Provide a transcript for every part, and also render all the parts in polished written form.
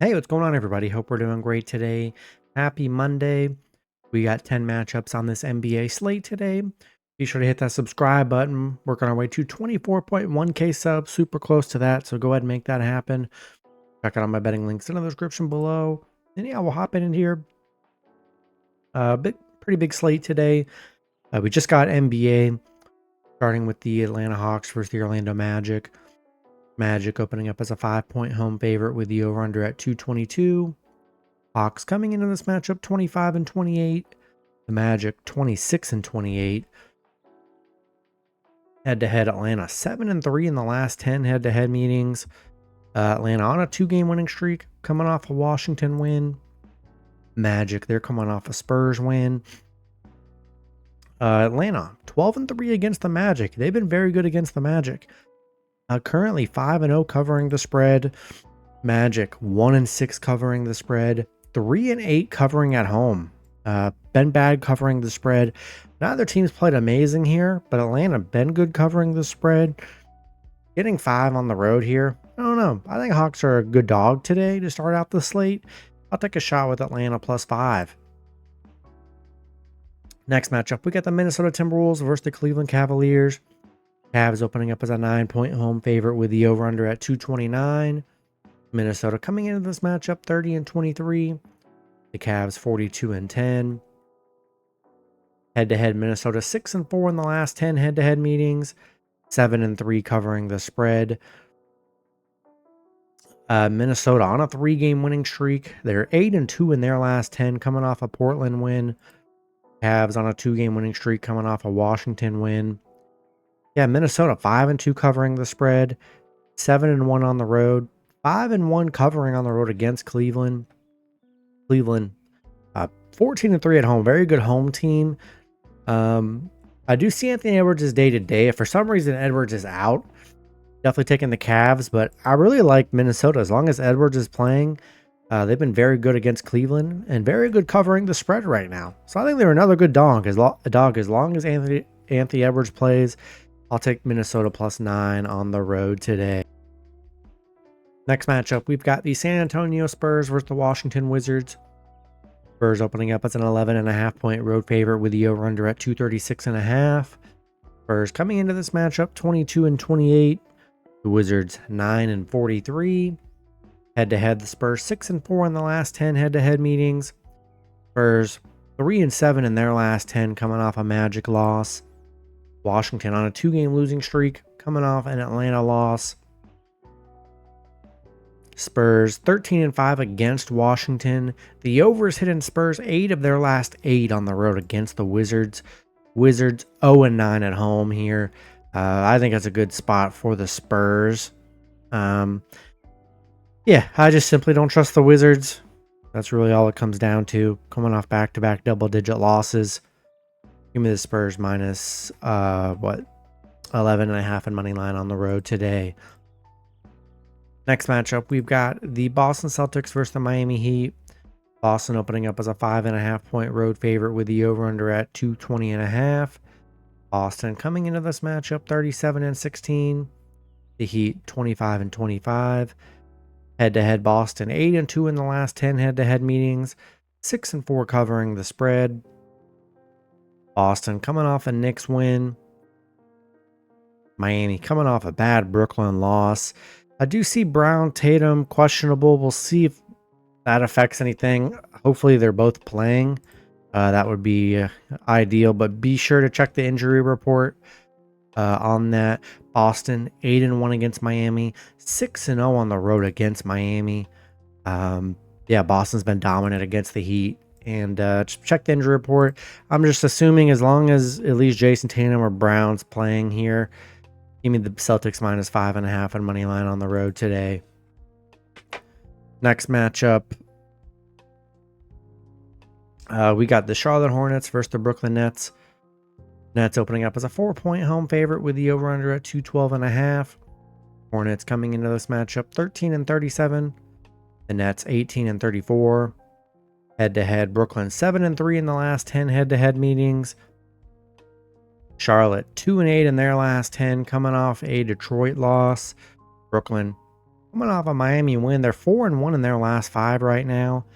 Hey, what's going on, everybody? Hope we're doing great today. Happy Monday. We got 10 matchups on this NBA slate today. Be sure to hit that subscribe button. Working our way to 24.1K subs, super close to that. So go ahead and make that happen. Check out all my betting links in the description below. And yeah, we'll hop in here. Pretty big slate today. We just got NBA, starting with the Atlanta Hawks versus the Orlando Magic. Magic opening up as a 5-point home favorite with the over-under at 222. Hawks coming into this matchup 25-28. The Magic 26-28. Head-to-head Atlanta 7-3 in the last 10 head-to-head meetings. Atlanta on a 2-game winning streak, coming off a Washington win. Magic, they're coming off a Spurs win. Atlanta 12-3 against the Magic. They've been very good against the Magic. Currently 5-0 covering the spread. Magic 1-6 covering the spread. 3-8 covering at home. Been bad covering the spread. Neither team's played amazing here, but Atlanta been good covering the spread. Getting 5 on the road here. I don't know. I think Hawks are a good dog today to start out the slate. I'll take a shot with Atlanta +5. Next matchup, we got the Minnesota Timberwolves versus the Cleveland Cavaliers. Cavs opening up as a 9-point home favorite with the over-under at 229. Minnesota coming into this matchup 30-23. The Cavs 42-10. Head-to-head Minnesota 6-4 in the last 10 head-to-head meetings. 7-3 covering the spread. Minnesota on a 3-game winning streak. They're 8-2 in their last 10, coming off a Portland win. Cavs on a 2-game winning streak, coming off a Washington win. Yeah, Minnesota 5-2 covering the spread, 7-1 on the road, 5-1 covering on the road against Cleveland. Cleveland 14-3 at home, very good home team. I do see Anthony Edwards' day to day. If for some reason Edwards is out, definitely taking the Cavs, but I really like Minnesota as long as Edwards is playing. They've been very good against Cleveland and very good covering the spread right now. So I think they're another good dog as long as Anthony Edwards plays. I'll take Minnesota +9 on the road today. Next matchup, we've got the San Antonio Spurs versus the Washington Wizards. Spurs opening up as an 11.5-point road favorite with the over-under at 236.5. Spurs coming into this matchup 22-28. The Wizards 9-43. Head-to-head, the Spurs 6-4 in the last 10 head-to-head meetings. Spurs 3-7 in their last 10, coming off a Magic loss. Washington on a 2-game losing streak, coming off an Atlanta loss. Spurs 13-5 against Washington. The overs hit in Spurs 8 of their last 8 on the road against the Wizards. Wizards 0-9 at home here. I think that's a good spot for the Spurs. Yeah, I just simply don't trust the Wizards. That's really all it comes down to. Coming off back-to-back double-digit losses. Give me the Spurs minus 11.5 in money line on the road today. Next matchup, we've got the Boston Celtics versus the Miami Heat. Boston opening up as a 5.5-point road favorite with the over-under at 220.5. Boston coming into this matchup 37-16. The Heat 25-25. Head-to-head Boston 8-2 in the last 10 head-to-head meetings. 6-4 covering the spread. Boston coming off a Knicks win. Miami coming off a bad Brooklyn loss. I do see Brown, Tatum questionable. We'll see if that affects anything. Hopefully they're both playing. That would be ideal, but be sure to check the injury report on that. Boston 8-1 against Miami, 6-0 on the road against Miami. Yeah, Boston's been dominant against the Heat. And just check the injury report. I'm just assuming as long as at least Jason Tatum or Brown's playing here, give me the Celtics minus 5.5 on money line on the road today. Next matchup, we got the Charlotte Hornets versus the Brooklyn Nets. Nets opening up as a 4-point home favorite with the over-under at 212.5. Hornets coming into this matchup 13-37. The Nets 18-34. Head-to-head, Brooklyn 7-3 in the last 10 head-to-head meetings. Charlotte 2-8 in their last 10, coming off a Detroit loss. Brooklyn Coming off a Miami win, they're 4-1 in their last 5 right now.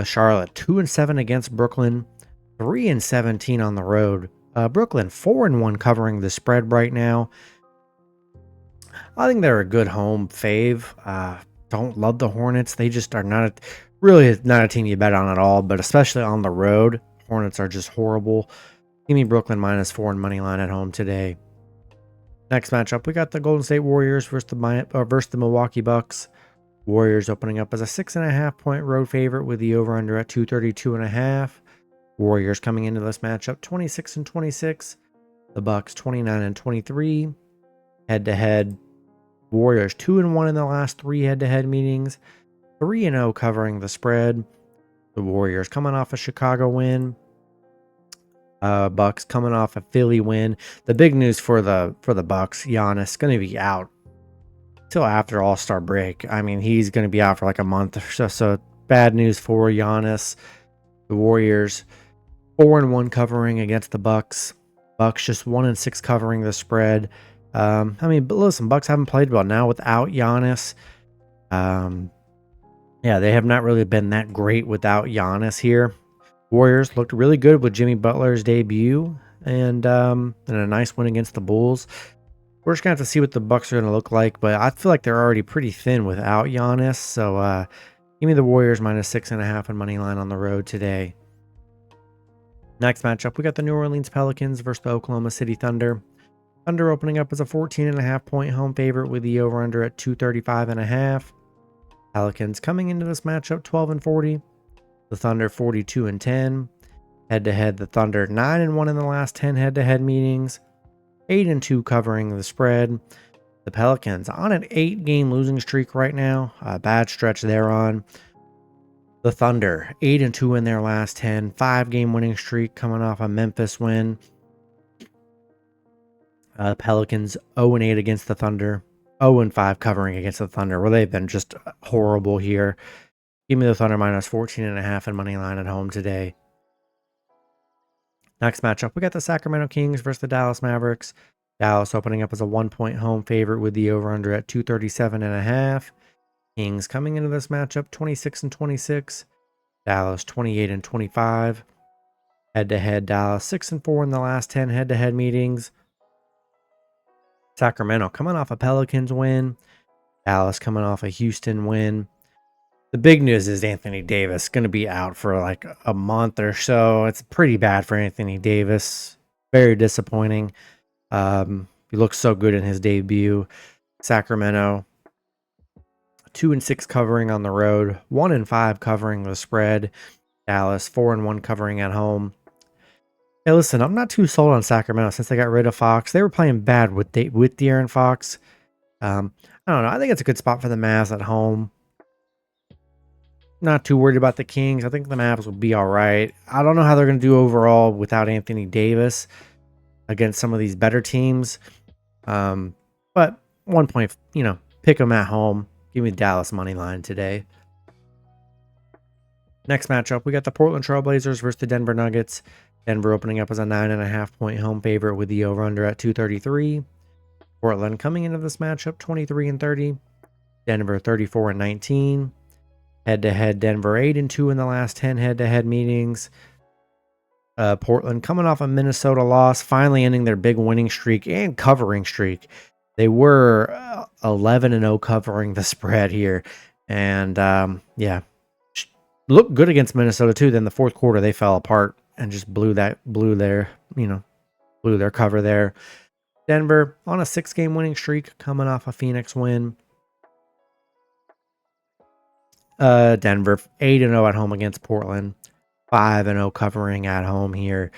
Charlotte 2-7 against Brooklyn, 3-17 on the road. Brooklyn 4-1 covering the spread right now. I think they're a good home fave. Don't love the Hornets. They just are really not a team you bet on at all, but especially on the road, Hornets are just horrible. Give me Brooklyn -4 and money line at home today. Next matchup, we got the Golden State Warriors versus the Milwaukee Bucks. Warriors opening up as a 6.5-point road favorite with the over/under at 232.5. Warriors coming into this matchup 26-26. The Bucks 29-23. Head-to-head, Warriors 2-1 in the last 3 head-to-head meetings. 3-0 covering the spread. The Warriors coming off a Chicago win. Bucks coming off a Philly win. The big news for the Bucks, Giannis going to be out till after All-Star break. I mean, he's going to be out for like a month or so. So bad news for Giannis. The Warriors 4-1 covering against the Bucks. Bucks just 1-6 covering the spread. I mean, but listen, Bucks haven't played well now without Giannis. Yeah, they have not really been that great without Giannis here. Warriors looked really good with Jimmy Butler's debut and a nice win against the Bulls. We're just going to have to see what the Bucks are going to look like, but I feel like they're already pretty thin without Giannis. So give me the Warriors -6.5 and money line on the road today. Next matchup, we got the New Orleans Pelicans versus the Oklahoma City Thunder. Thunder opening up as a 14.5-point home favorite with the over/under at 235.5. Pelicans coming into this matchup 12-40. The Thunder 42-10. Head-to-head, the Thunder 9-1 in the last 10 head-to-head meetings. 8-2 covering the spread. The Pelicans on an 8-game losing streak right now. A bad stretch they're on. The Thunder 8-2 in their last 10. 5-game winning streak coming off a Memphis win. Pelicans 0-8 against the Thunder. 0-5 covering against the Thunder, where they've been just horrible here. Give me the Thunder -14.5 and money line at home today. Next matchup, we got the Sacramento Kings versus the Dallas Mavericks. Dallas opening up as a 1-point home favorite with the over/under at 237.5. Kings coming into this matchup 26-26. Dallas 28-25. Head-to-head, Dallas 6-4 in the last 10 head-to-head meetings. Sacramento coming off a Pelicans win. Dallas coming off a Houston win. The big news is Anthony Davis going to be out for like a month or so. It's pretty bad for Anthony Davis. Very disappointing. He looked so good in his debut. Sacramento 2-6 covering on the road, 1-5 covering the spread. Dallas 4-1 covering at home. Hey, listen, I'm not too sold on Sacramento since they got rid of Fox. They were playing bad with De'Aaron Fox. I don't know. I think it's a good spot for the Mavs at home. Not too worried about the Kings. I think the Mavs will be all right. I don't know how they're going to do overall without Anthony Davis against some of these better teams. But 1 point, pick them at home. Give me Dallas money line today. Next matchup, we got the Portland Trailblazers versus the Denver Nuggets. Denver opening up as a 9.5-point home favorite with the over/under at 233. Portland coming into this matchup 23-30. Denver 34-19. Head-to-head, Denver 8-2 in the last 10 head-to-head meetings. Portland coming off a Minnesota loss, finally ending their big winning streak and covering streak. They were 11-0 covering the spread here. And, looked good against Minnesota too. Then the fourth quarter, they fell apart and just blew their cover there. Denver on a 6-game winning streak, coming off a Phoenix win. Denver 8-0 at home against Portland, 5-0 covering at home here.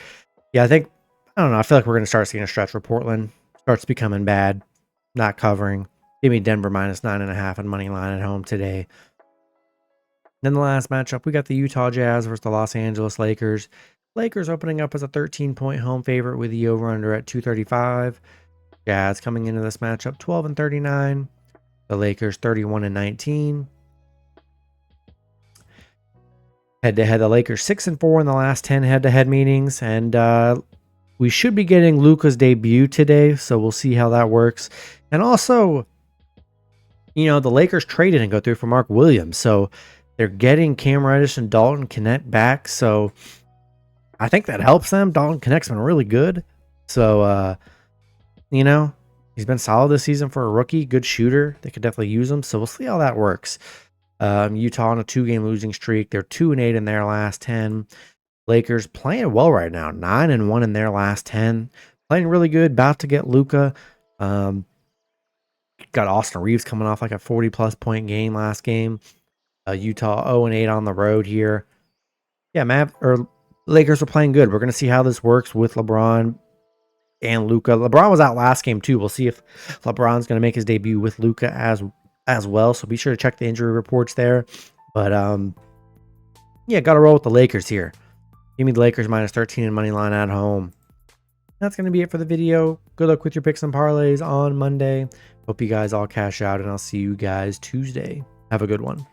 Yeah, I don't know. I feel like we're going to start seeing a stretch where Portland starts becoming bad, not covering. Give me Denver -9.5 and money line at home today. Then the last matchup, we got the Utah Jazz versus the Los Angeles Lakers. Lakers opening up as a 13-point home favorite with the over/under at 235. Jazz coming into this matchup 12-39. The Lakers 31-19. Head-to-head, the Lakers 6-4 in the last 10 head-to-head meetings, and we should be getting Luka's debut today, so we'll see how that works. And also, the Lakers traded and go through for Mark Williams. So they're getting Cam Reddish and Dalton Connect back. So I think that helps them. Dalton Connect's been really good. So, he's been solid this season for a rookie. Good shooter. They could definitely use him. So we'll see how that works. Utah on a 2-game losing streak. They're 2-8 in their last 10. Lakers playing well right now. 9-1 in their last 10. Playing really good. About to get Luka. Got Austin Reeves coming off like a 40-plus point game last game. Utah 0-8 on the road here. Yeah, Lakers are playing good. We're going to see how this works with LeBron and Luka. LeBron was out last game too. We'll see if LeBron's going to make his debut with Luka as well. So be sure to check the injury reports there. But got to roll with the Lakers here. Give me the Lakers minus 13 in money line at home. That's going to be it for the video. Good luck with your picks and parlays on Monday. Hope you guys all cash out, and I'll see you guys Tuesday. Have a good one.